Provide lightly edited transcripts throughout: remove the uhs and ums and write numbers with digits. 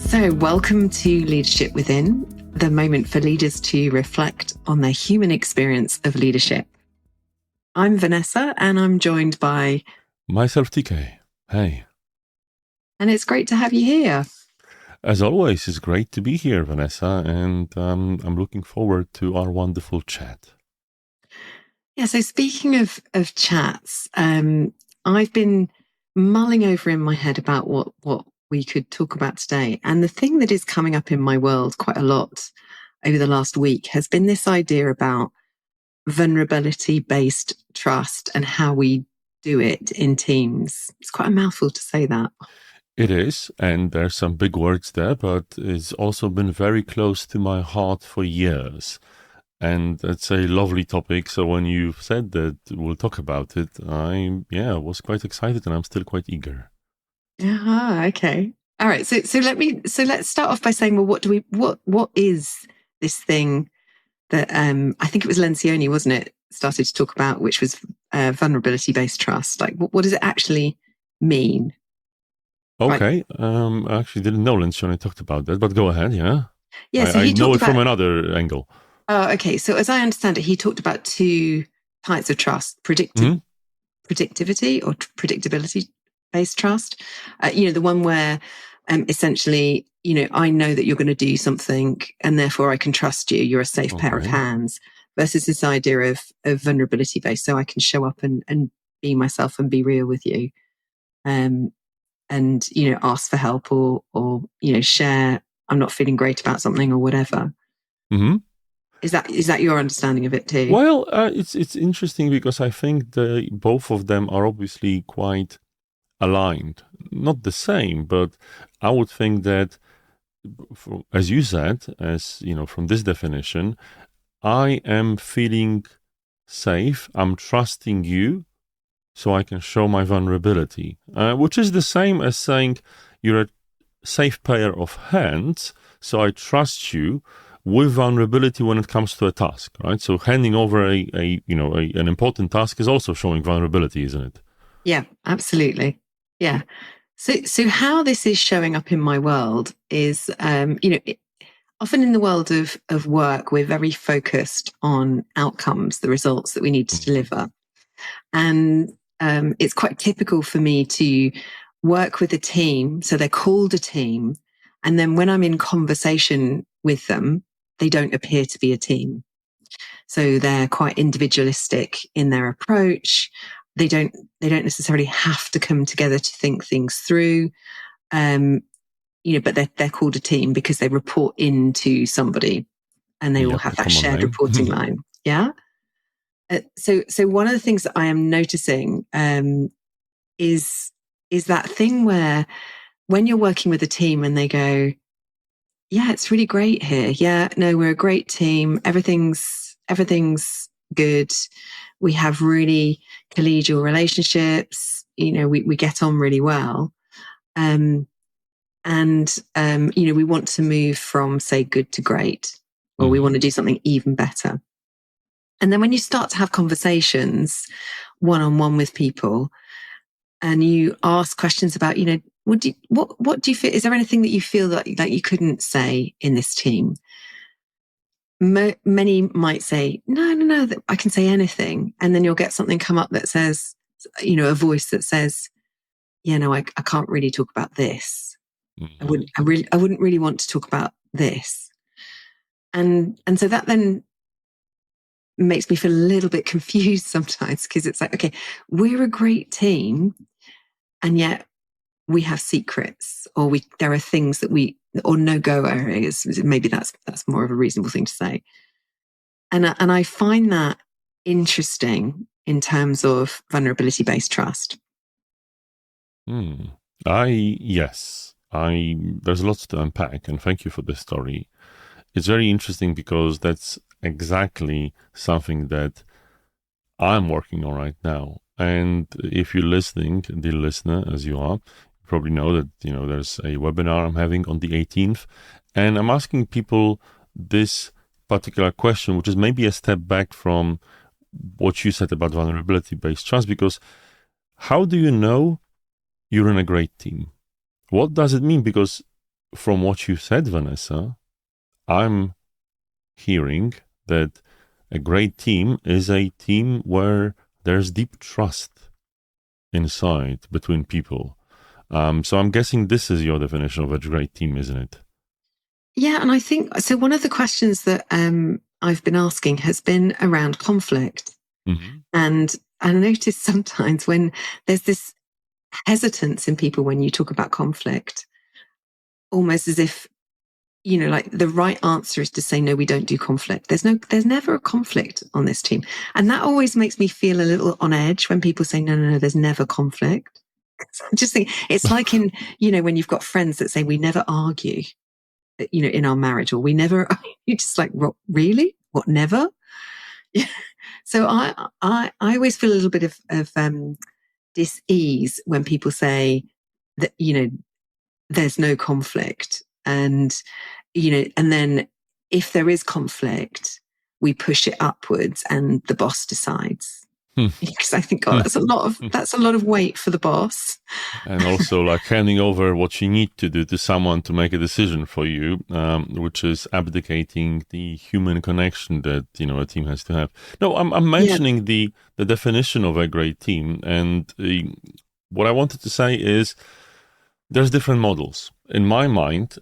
So, welcome to Leadership Within, the moment for leaders to reflect on their human experience of leadership. I'm Vanessa, and I'm joined by myself, TK. Hey. And it's great to have you here. As always, it's great to be here, Vanessa, and I'm looking forward to our wonderful chat. Yeah, so speaking of chats, I've been mulling over in my head about what we could talk about today. And the thing that is coming up in my world quite a lot over the last week has been this idea about vulnerability-based trust and how we do it in teams. It's quite a mouthful to say that. It is, and there's some big words there, but it's also been very close to my heart for years. And it's a lovely topic. So when you said that we'll talk about it, I was quite excited, and I'm still quite eager. Okay. All right. So let's start off by saying, well, what is this thing that I think it was Lencioni, wasn't it, started to talk about, which was vulnerability-based trust. Like, what does it actually mean? Okay. I actually didn't know Lencioni talked about that, but go ahead. Yeah. Yeah. So I know it from another angle. Oh, okay. So as I understand it, he talked about two types of trust: predictivity or predictability-based trust. The one where essentially, I know that you're going to do something, and therefore I can trust you. You're a safe pair of hands. Versus this idea of vulnerability-based, so I can show up and be myself and be real with you, and ask for help or share. I'm not feeling great about something or whatever. Mm-hmm. Is that your understanding of it too? Well, it's interesting because I think both of them are obviously quite aligned. Not the same, but I would think that, as you said, from this definition, I am feeling safe. I'm trusting you, so I can show my vulnerability, which is the same as saying you're a safe pair of hands, so I trust you with vulnerability when it comes to a task, right? So handing over an important task is also showing vulnerability, isn't it? Yeah, absolutely. Yeah. So how this is showing up in my world is, often in the world of work, we're very focused on outcomes, the results that we need to deliver. And it's quite typical for me to work with a team. So they're called a team. And then when I'm in conversation with them, they don't appear to be a team. So they're quite individualistic in their approach. They don't necessarily have to come together to think things through. But they're called a team because they report into somebody and they all have that shared reporting line. Yeah. So one of the things that I am noticing is that thing where when you're working with a team and they go, yeah, it's really great here. Yeah, no, we're a great team. Everything's good. We have really collegial relationships. We get on really well. We want to move from, say, good to great, or we want to do something even better. And then when you start to have conversations one-on-one with people and you ask questions about, what do you feel? Is there anything that you feel that you couldn't say in this team? Many might say, no, I can say anything. And then you'll get something come up that says, a voice that says, I can't really talk about this. I wouldn't really want to talk about this. And so that then makes me feel a little bit confused sometimes, because it's like, okay, we're a great team, and yet we have secrets, or there are things that or no-go areas. Maybe that's more of a reasonable thing to say. And I find that interesting in terms of vulnerability-based trust. There's lots to unpack, and thank you for this story. It's very interesting because that's exactly something that I'm working on right now. And if you're listening, dear listener, as you are, you probably know that, there's a webinar I'm having on the 18th, and I'm asking people this particular question, which is maybe a step back from what you said about vulnerability-based trust, because how do you know you're in a great team? What does it mean? Because from what you said, Vanessa, I'm hearing that a great team is a team where there's deep trust inside between people. So I'm guessing this is your definition of a great team, isn't it? Yeah, and I think so. One of the questions that I've been asking has been around conflict, Mm-hmm. and I notice sometimes when there's this hesitance in people when you talk about conflict, almost as if like the right answer is to say no, we don't do conflict. There's never a conflict on this team, and that always makes me feel a little on edge when people say no, no, no, there's never conflict. I just think it's like in when you've got friends that say we never argue, in our marriage, or we never. You're just like, really? What, never? Yeah. So I always feel a little bit of dis-ease when people say that there's no conflict, and and then if there is conflict, we push it upwards and the boss decides. Because I think, oh, that's a lot of weight for the boss. And also like handing over what you need to do to someone to make a decision for you, which is abdicating the human connection that a team has to have. No, I'm mentioning the definition of a great team, and what I wanted to say is there's different models in my mind.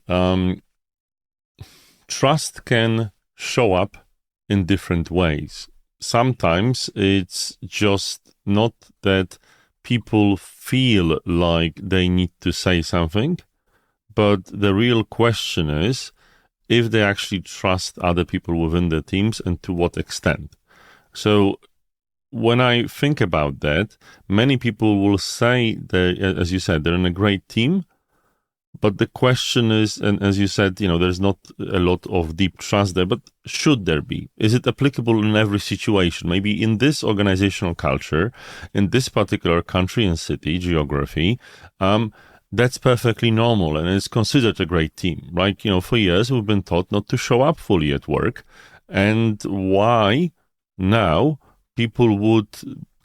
Trust can show up in different ways. Sometimes it's just not that people feel like they need to say something, but the real question is if they actually trust other people within their teams and to what extent. So when I think about that, many people will say that, as you said, they're in a great team. But the question is, and as you said, there's not a lot of deep trust there, but should there be? Is it applicable in every situation? Maybe in this organizational culture, in this particular country and city, geography, that's perfectly normal and it's considered a great team, right? For years we've been taught not to show up fully at work. And why now people would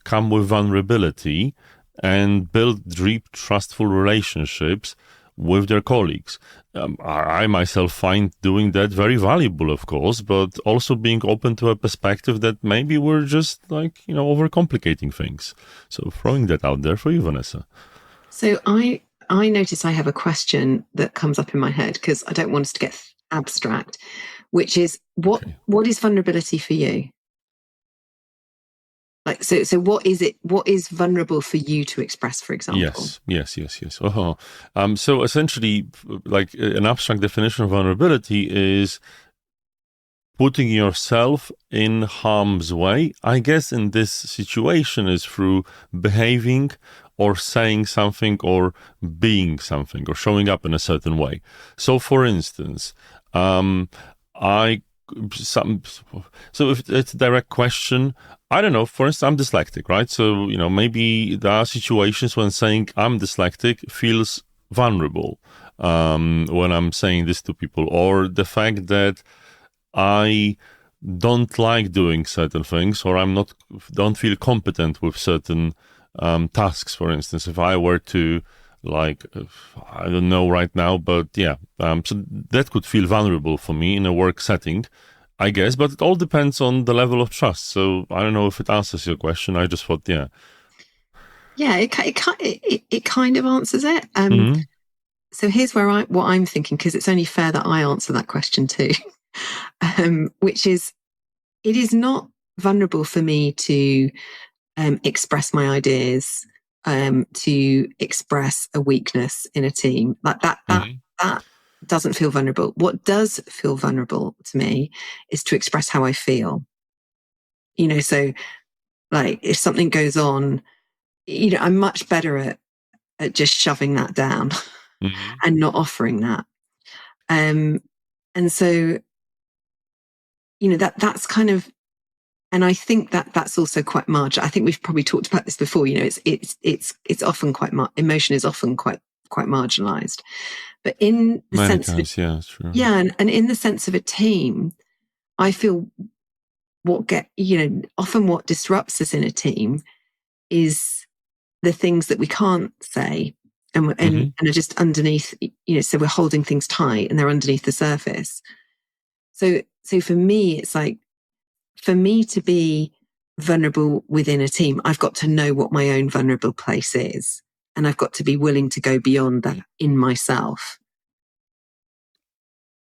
come with vulnerability and build deep, trustful relationships with their colleagues. I myself find doing that very valuable, of course, but also being open to a perspective that maybe we're just overcomplicating things. So throwing that out there for you, Vanessa. So I notice I have a question that comes up in my head because I don't want us to get abstract, which is what is vulnerability for you? Like, so what is it? What is vulnerable for you to express, for example? Yes. So essentially, like an abstract definition of vulnerability is putting yourself in harm's way. I guess in this situation is through behaving or saying something or being something or showing up in a certain way. So for instance, so if it's a direct question, I don't know, for instance, I'm dyslexic, right? So, maybe there are situations when saying I'm dyslexic feels vulnerable when I'm saying this to people, or the fact that I don't like doing certain things, or don't feel competent with certain tasks, for instance. If I were to, I don't know right now, but yeah, so that could feel vulnerable for me in a work setting, I guess, but it all depends on the level of trust. So I don't know if it answers your question. I just thought, yeah. Yeah, it kind of answers it. Mm-hmm. So here's what I'm thinking, because it's only fair that I answer that question too, which is, it is not vulnerable for me to express my ideas, to express a weakness in a team like that. That doesn't feel vulnerable. What does feel vulnerable to me is to express how I feel. So like if something goes on, I'm much better at just shoving that down and not offering that. And so, that's kind of, and I think that's also quite marginal. I think we've probably talked about this before. It's often quite emotion is often quite marginalized, but in the Many sense times, of yeah, true. and in the sense of a team, I feel often what disrupts us in a team is the things that we can't say, and are just underneath, so we're holding things tight and they're underneath the surface. So for me, it's like, for me to be vulnerable within a team, I've got to know what my own vulnerable place is. And I've got to be willing to go beyond that in myself.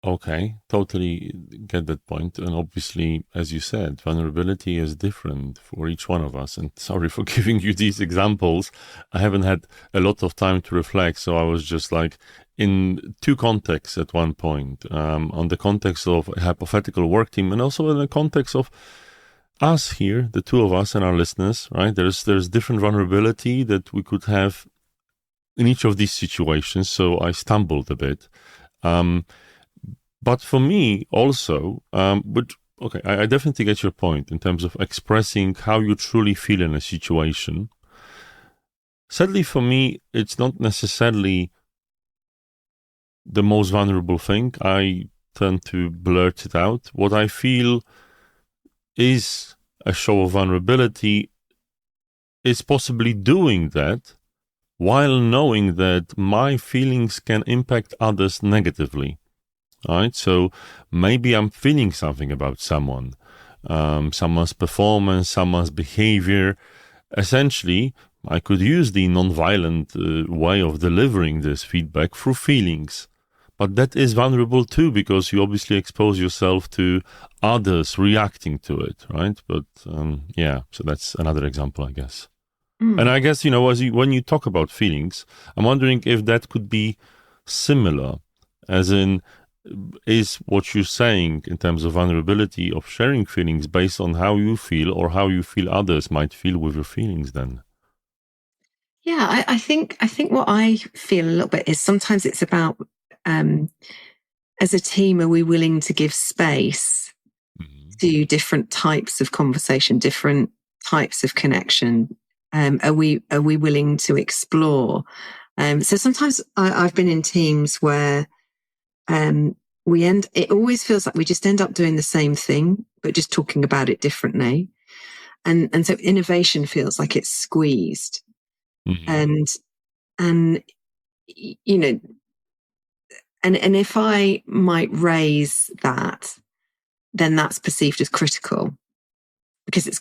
Okay, totally get that point. And obviously, as you said, vulnerability is different for each one of us. And sorry for giving you these examples. I haven't had a lot of time to reflect. So I was just like in two contexts at one point, on the context of a hypothetical work team and also in the context of us here, the two of us and our listeners, right? There's different vulnerability that we could have in each of these situations. So I stumbled a bit. But for me also, I definitely get your point in terms of expressing how you truly feel in a situation. Sadly, for me, it's not necessarily the most vulnerable thing. I tend to blurt it out. What I feel is a show of vulnerability is possibly doing that while knowing that my feelings can impact others negatively. Right, so maybe I'm feeling something about someone, someone's performance, someone's behavior. Essentially, I could use the non-violent way of delivering this feedback through feelings. But that is vulnerable too, because you obviously expose yourself to others reacting to it, right? But so that's another example, I guess. And I guess, when you talk about feelings, I'm wondering if that could be similar, as in, is what you're saying in terms of vulnerability of sharing feelings based on how you feel or how you feel others might feel with your feelings then? Yeah, I think what I feel a little bit is sometimes it's about, as a team, are we willing to give space to different types of conversation, different types of connection? Are we willing to explore? So sometimes I've been in teams where it always feels like we just end up doing the same thing, but just talking about it differently. And so innovation feels like it's squeezed. And if I might raise that, then that's perceived as critical, because it's,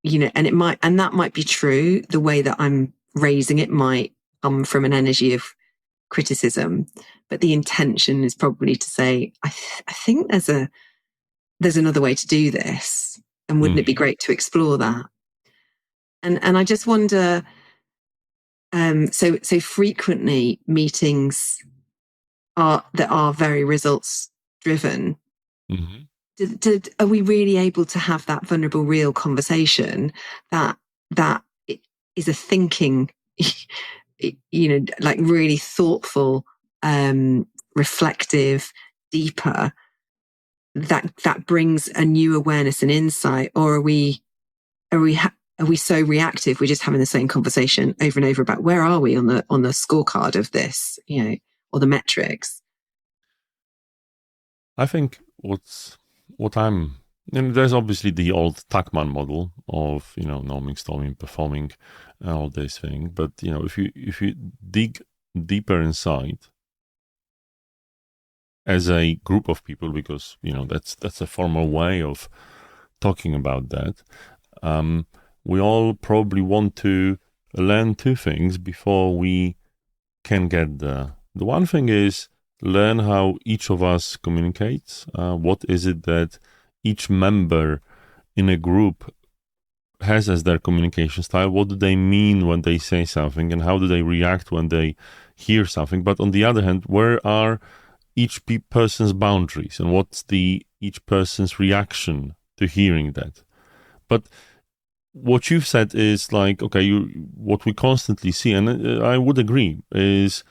and that might be true. The way that I'm raising it might come from an energy of criticism, but the intention is probably to say, I think there's another way to do this, and wouldn't it be great to explore that? And I just wonder, so frequently meetings that are very results driven. Are we really able to have that vulnerable, real conversation that is a thinking, like really thoughtful, reflective, deeper, that brings a new awareness and insight? Or are we so reactive, we're just having the same conversation over and over about where are we on the scorecard of this, or the metrics? I think there's obviously the old Tuckman model of, norming, storming, performing, all this thing. But, if you dig deeper inside as a group of people, because, that's a formal way of talking about that, we all probably want to learn two things before we can get there. The one thing is learn how each of us communicates. What is it that each member in a group has as their communication style? What do they mean when they say something, and how do they react when they hear something? But on the other hand, where are each person's boundaries, and what's each person's reaction to hearing that? But what you've said is like, okay, what we constantly see, and I would agree, is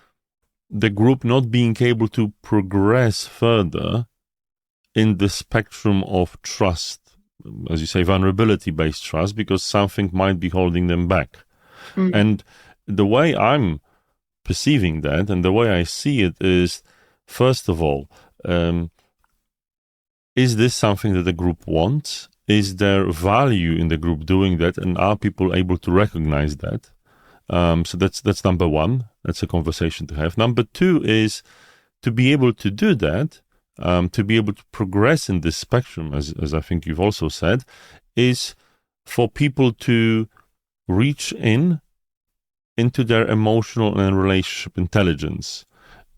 the group not being able to progress further in the spectrum of trust, as you say, vulnerability-based trust, because something might be holding them back. And the way I'm perceiving that, and the way I see it, is, first of all, is this something that the group wants? Is there value in the group doing that? And are people able to recognize that? So that's number one. That's a conversation to have. Number two is to be able to do that, to be able to progress in this spectrum, as I think you've also said, is for people to reach into their emotional and relationship intelligence.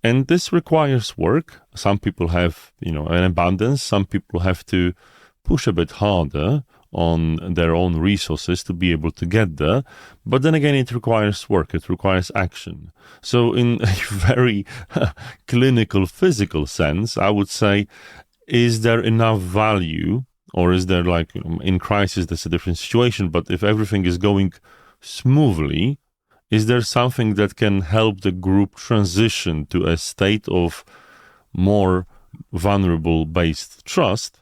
And this requires work. Some people have, an abundance. Some people have to push a bit harder on their own resources to be able to get there. But then again, it requires work. It requires action. So in a very clinical, physical sense, I would say, is there enough value, or is there in crisis, that's a different situation. But if everything is going smoothly, is there something that can help the group transition to a state of more vulnerable-based trust?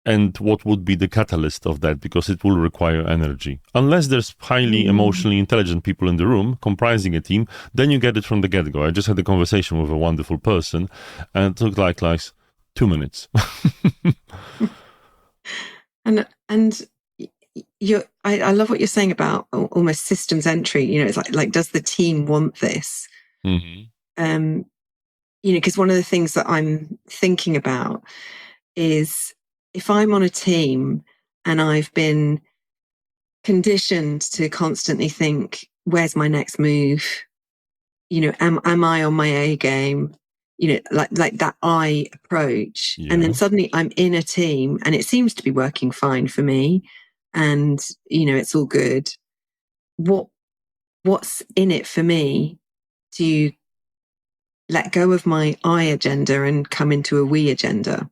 And what would be the catalyst of that? Because it will require energy. Unless there's highly emotionally intelligent people in the room comprising a team, then you get it from the get-go. I just had a conversation with a wonderful person, and it took like 2 minutes. And I love what you're saying about almost systems entry. It's like does the team want this? Mm-hmm. Because one of the things that I'm thinking about is if I'm on a team and I've been conditioned to constantly think, where's my next move? Am I on my A game? Like that I approach. Yeah. And then suddenly I'm in a team and it seems to be working fine for me. And, it's all good. What's in it for me to let go of my I agenda and come into a we agenda?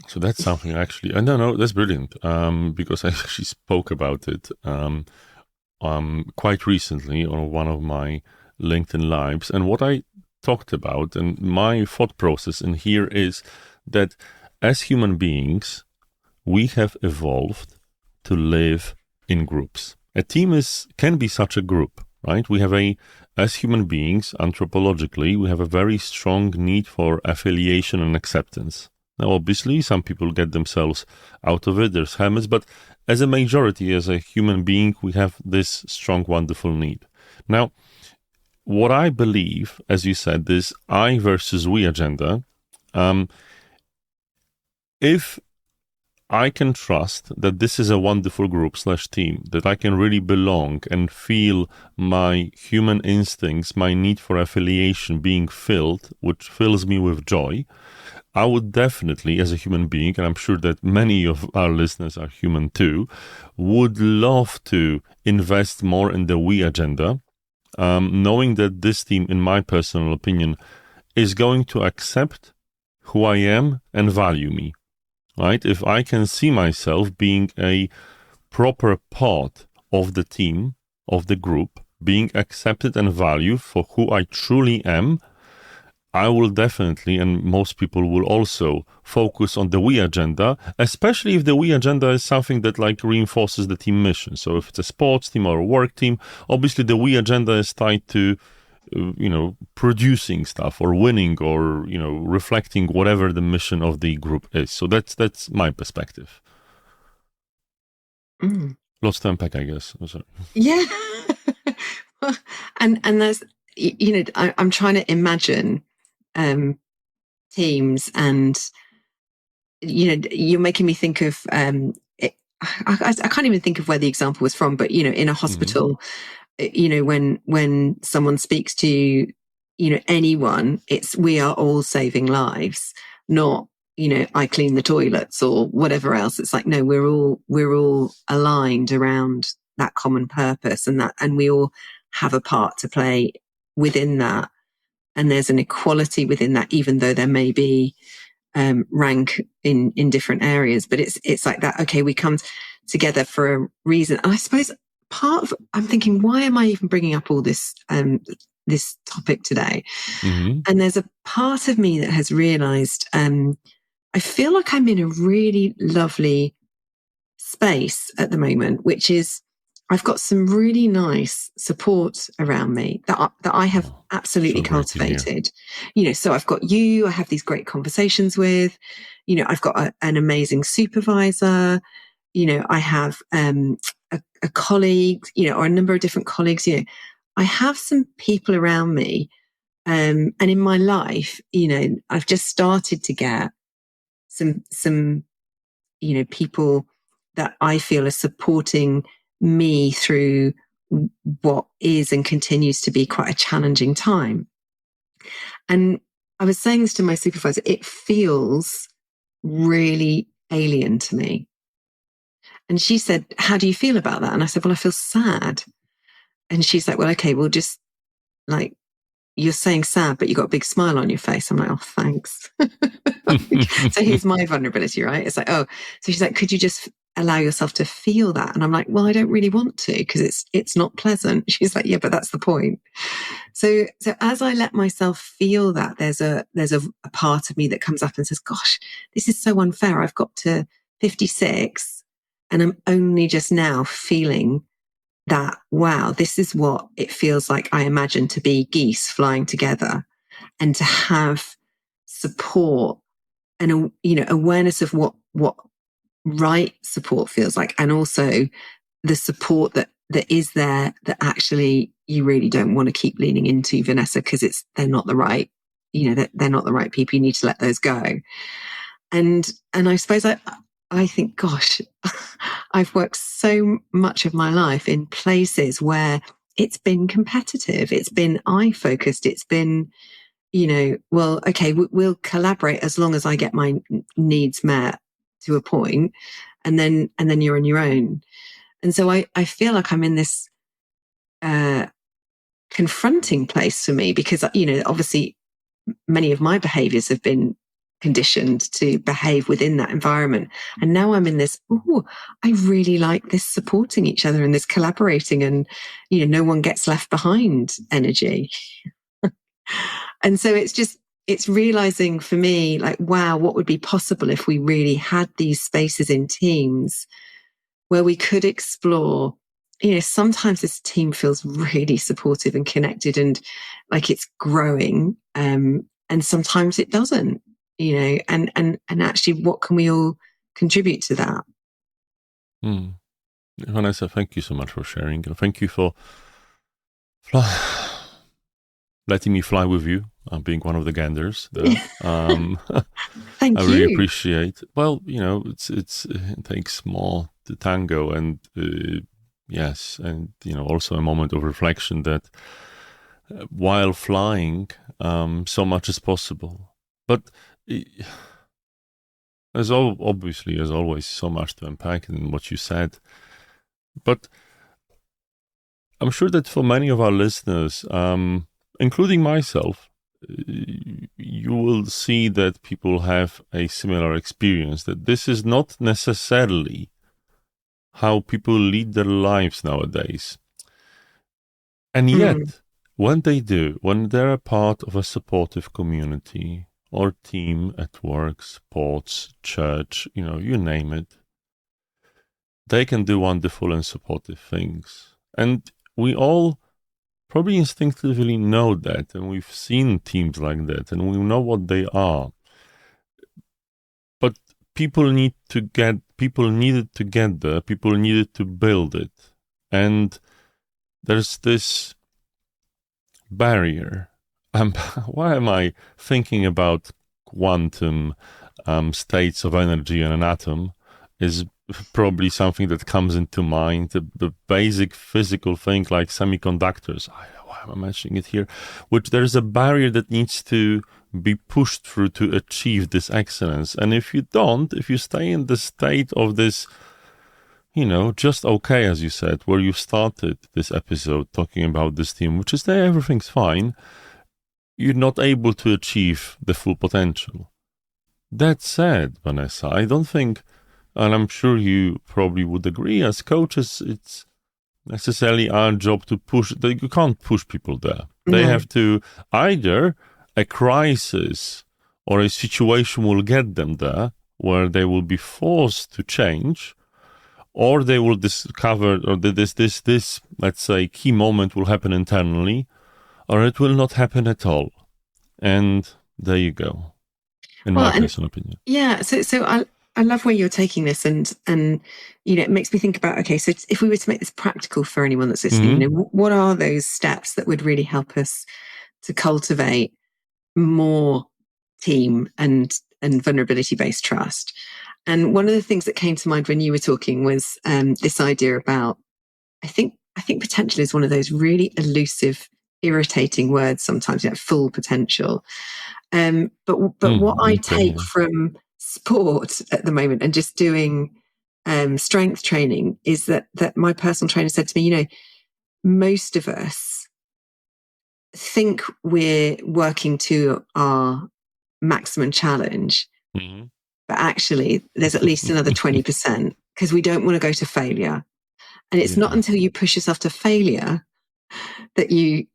So that's something actually, no, that's brilliant. Because I actually spoke about it quite recently on one of my LinkedIn Lives. And what I talked about and my thought process in here is that as human beings, we have evolved to live in groups. A team can be such a group, right? As human beings, anthropologically, we have a very strong need for affiliation and acceptance. Now, obviously, some people get themselves out of it. There's hermits, but as a majority, as a human being, we have this strong, wonderful need. Now, what I believe, as you said, this I versus we agenda, if I can trust that this is a wonderful group / team, that I can really belong and feel my human instincts, my need for affiliation being filled, which fills me with joy, I would definitely, as a human being, and I'm sure that many of our listeners are human too, would love to invest more in the we agenda, knowing that this team, in my personal opinion, is going to accept who I am and value me. Right? If I can see myself being a proper part of the team, of the group, being accepted and valued for who I truly am, I will definitely, and most people will also, focus on the we agenda, especially if the we agenda is something that reinforces the team mission. So if it's a sports team or a work team, obviously the we agenda is tied to producing stuff or winning or, reflecting whatever the mission of the group is. So that's my perspective. Lots to unpack, I guess. Oh, sorry. Yeah. and there's, I'm trying to imagine teams and, you're making me think of, I can't even think of where the example was from, but, in a hospital, when someone speaks to, anyone, it's, we are all saving lives, not, I clean the toilets or whatever else. It's like, no, we're all aligned around that common purpose and we all have a part to play within that. And there's an equality within that, even though there may be rank in different areas, but it's like that. Okay, we come together for a reason. And I suppose I'm thinking, why am I even bringing up all this this topic today? Mm-hmm. And there's a part of me that has realized I feel like I'm in a really lovely space at the moment, which is I've got some really nice support around me that I have absolutely cultivated. So I've got you, I have these great conversations with, I've got an amazing supervisor, I have a colleague, or a number of different colleagues, I have some people around me. And in my life, I've just started to get some people that I feel are supporting me through what is and continues to be quite a challenging time. And I was saying this to my supervisor, it feels really alien to me. And she said, how do you feel about that? And I said, well, I feel sad. And she's like, well, okay, we'll just like, you're saying sad, but you got a big smile on your face. I'm like, oh, thanks. So here's my vulnerability, right? It's like, oh, so she's like, could you just allow yourself to feel that? And I'm like, well, I don't really want to because it's not pleasant. She's like, yeah, but that's the point. So as I let myself feel that, there's a part of me that comes up and says, gosh, this is so unfair. I've got to 56 and I'm only just now feeling that, wow, this is what it feels like I imagine to be geese flying together, and to have support and awareness of what right support feels like, and also the support that is there that actually you really don't want to keep leaning into, Vanessa, because they're not the right, they're not the right people. You need to let those go. And I suppose I think, gosh, I've worked so much of my life in places where it's been competitive. It's been I-focused. It's been, well, okay, we'll collaborate as long as I get my needs met to a point, and then you're on your own. And so I feel like I'm in this confronting place for me because, obviously many of my behaviors have been conditioned to behave within that environment. And now I'm in this, I really like this supporting each other and this collaborating and, no one gets left behind energy. And so it's realizing for me, like, wow, what would be possible if we really had these spaces in teams where we could explore, sometimes this team feels really supportive and connected and like it's growing. And sometimes it doesn't, and actually what can we all contribute to that? Vanessa, thank you so much for sharing. And thank you for letting me fly with you, being one of the ganders there. Thank I you. really appreciate. Well, it takes more to tango, and yes, and also a moment of reflection that while flying, so much is possible. But there's obviously, as always, so much to unpack in what you said. But I'm sure that for many of our listeners, including myself, you will see that people have a similar experience, that this is not necessarily how people lead their lives nowadays. And yet, when they do, when they're a part of a supportive community or team at work, sports, church, you name it, they can do wonderful and supportive things. And we all probably instinctively know that, and we've seen teams like that, and we know what they are. But people needed to get there, people needed to build it. And there's this barrier. Why am I thinking about quantum states of energy in an atom is probably something that comes into mind. The basic physical thing like semiconductors. Why am I mentioning it here? Which there's a barrier that needs to be pushed through to achieve this excellence. And if you stay in the state of this, just okay, as you said, where you started this episode talking about this team, which is there, everything's fine, you're not able to achieve the full potential. That said, Vanessa, I don't think, and I'm sure you probably would agree, as coaches, it's necessarily our job to push. You can't push people there. They have to, either a crisis or a situation will get them there where they will be forced to change, or they will discover, or this let's say key moment will happen internally, or it will not happen at all. And there you go, in my personal opinion. Yeah, so I love where you're taking this, and it makes me think about, okay, so if we were to make this practical for anyone that's listening, what are those steps that would really help us to cultivate more team and vulnerability-based trust? And one of the things that came to mind when you were talking was this idea about, I think potential is one of those really elusive, irritating words sometimes, full potential. But what I take from sport at the moment and just doing strength training is that my personal trainer said to me, most of us think we're working to our maximum challenge, but actually there's at least another 20% because we don't want to go to failure. And it's not until you push yourself to failure that you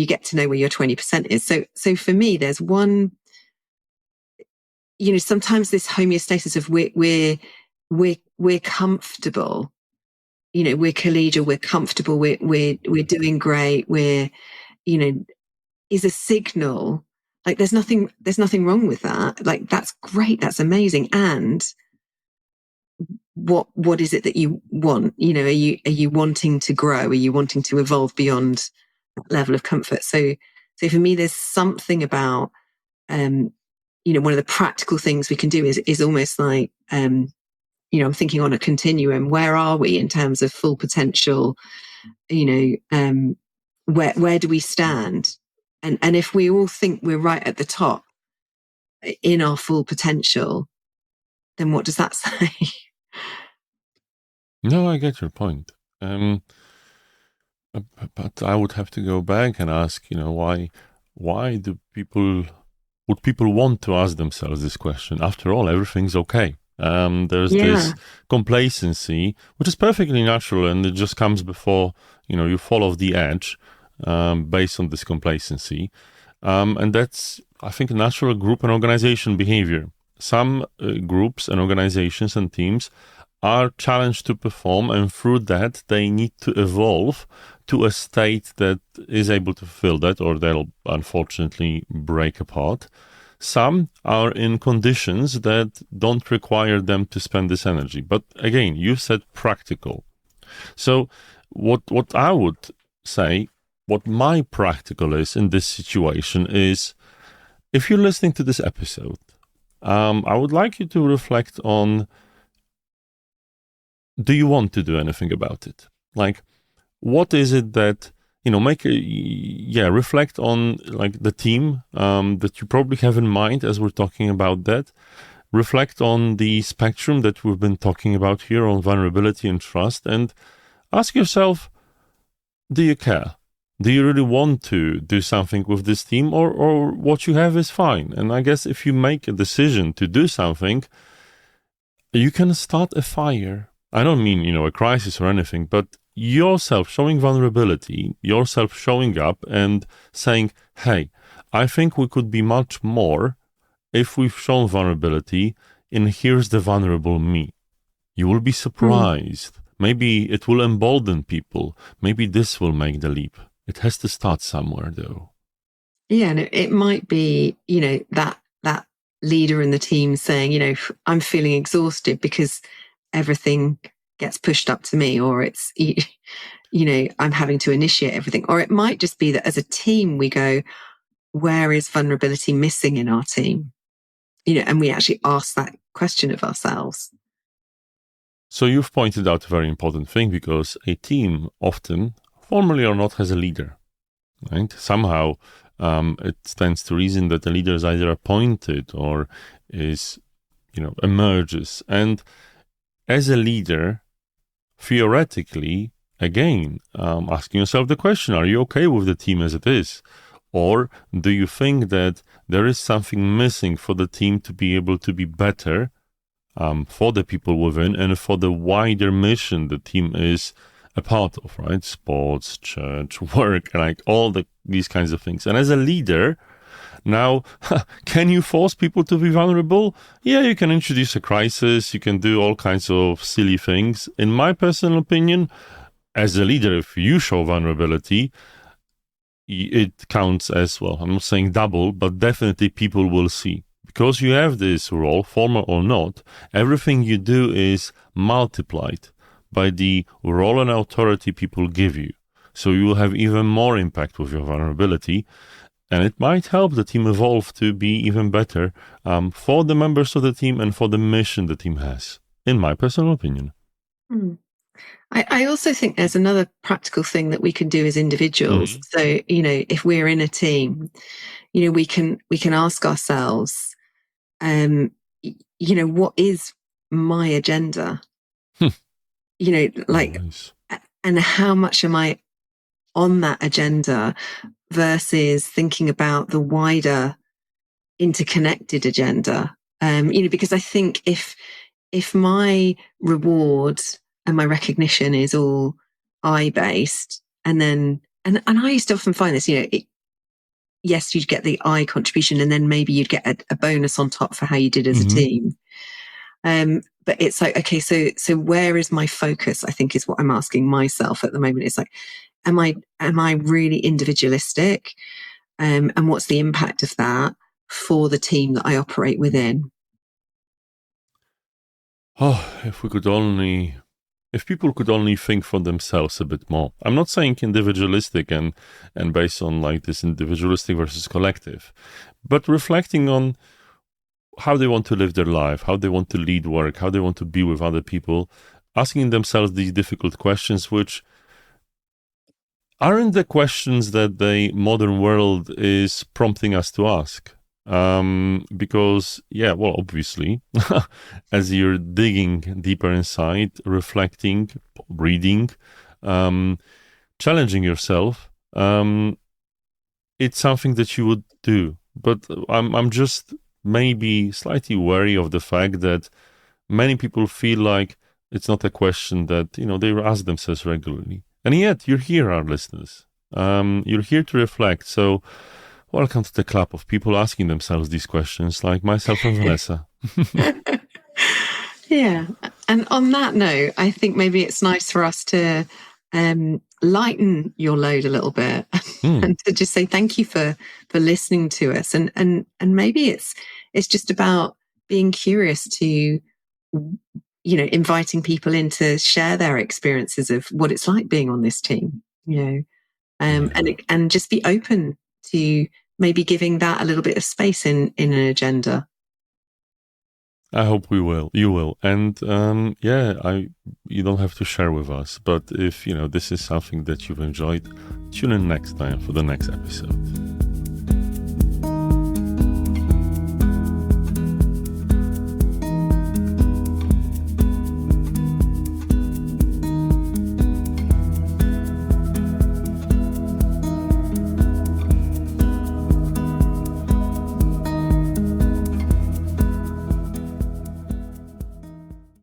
get to know where your 20% is. So for me, there's one, sometimes this homeostasis of we're comfortable, we're collegial, we're comfortable, we're doing great, we're, is a signal. Like there's nothing wrong with that. Like that's great, that's amazing. And what is it that you want? Are you wanting to grow? Are you wanting to evolve beyond that level of comfort? So for me, there's something about one of the practical things we can do is almost like I'm thinking on a continuum. Where are we in terms of full potential? Where do we stand? And if we all think we're right at the top in our full potential, then what does that say? No, I get your point. But I would have to go back and ask, why would people want to ask themselves this question? After all, everything's okay. There's this complacency, which is perfectly natural, and it just comes before, you fall off the edge based on this complacency. And that's, I think, natural group and organization behavior. Some groups and organizations and teams are challenged to perform, and through that they need to evolve to a state that is able to fulfill that, or they'll unfortunately break apart. Some are in conditions that don't require them to spend this energy. But again, you said practical. So what I would say, what my practical is in this situation is, if you're listening to this episode, I would like you to reflect on, do you want to do anything about it? Like, what is it that, reflect on like the team that you probably have in mind as we're talking about that. Reflect on the spectrum that we've been talking about here on vulnerability and trust, and ask yourself, do you care? Do you really want to do something with this team, or what you have is fine? And I guess if you make a decision to do something, you can start a fire. I don't mean, a crisis or anything, but yourself showing vulnerability, yourself showing up and saying, hey, I think we could be much more if we've shown vulnerability, and here's the vulnerable me. You will be surprised. Maybe it will embolden people. Maybe this will make the leap. It has to start somewhere, though. Yeah, and it might be, that leader in the team saying, I'm feeling exhausted because everything gets pushed up to me, or it's, I'm having to initiate everything. Or it might just be that as a team, we go, where is vulnerability missing in our team? And we actually ask that question of ourselves. So you've pointed out a very important thing, because a team often, formally or not, has a leader, right? Somehow it stands to reason that the leader is either appointed or is, emerges. And as a leader, theoretically, again, asking yourself the question, are you okay with the team as it is? Or do you think that there is something missing for the team to be able to be better for the people within and for the wider mission the team is a part of, right? Sports, church, work, like all these kinds of things. And as a leader, now, can you force people to be vulnerable? Yeah, you can introduce a crisis. You can do all kinds of silly things. In my personal opinion, as a leader, if you show vulnerability, it counts as, well, I'm not saying double, but definitely people will see. because you have this role, formal or not, everything you do is multiplied by the role and authority people give you. So you will have even more impact with your vulnerability, and it might help the team evolve to be even better for the members of the team and for the mission the team has, in my personal opinion. I also think there's another practical thing that we can do as individuals. So, if we're in a team, we can ask ourselves, what is my agenda? Nice. And how much am I on that agenda versus thinking about the wider interconnected agenda? Because I think if my reward and my recognition is all I based, and I used to often find this, yes, you'd get the I contribution, and then maybe you'd get a bonus on top for how you did as a team. But it's like, okay, so where is my focus? I think is what I'm asking myself at the moment. It's like, am I really individualistic? And what's the impact of that for the team that I operate within? Oh, if people could only think for themselves a bit more. I'm not saying individualistic and based on like this individualistic versus collective, but reflecting on how they want to live their life, how they want to lead work, how they want to be with other people, asking themselves these difficult questions, which aren't the questions that the modern world is prompting us to ask. Because, obviously, as you're digging deeper inside, reflecting, reading, challenging yourself, it's something that you would do. But I'm just maybe slightly wary of the fact that many people feel like it's not a question that, they ask themselves regularly. And yet, you're here, our listeners. You're here to reflect. So, welcome to the club of people asking themselves these questions, like myself and Vanessa. Yeah. And on that note, I think maybe it's nice for us to lighten your load a little bit and to just say thank you for listening to us. And maybe it's just about being curious to, inviting people in to share their experiences of what it's like being on this team, and just be open to maybe giving that a little bit of space in an agenda. I hope you will. And you don't have to share with us, but if, this is something that you've enjoyed, tune in next time for the next episode.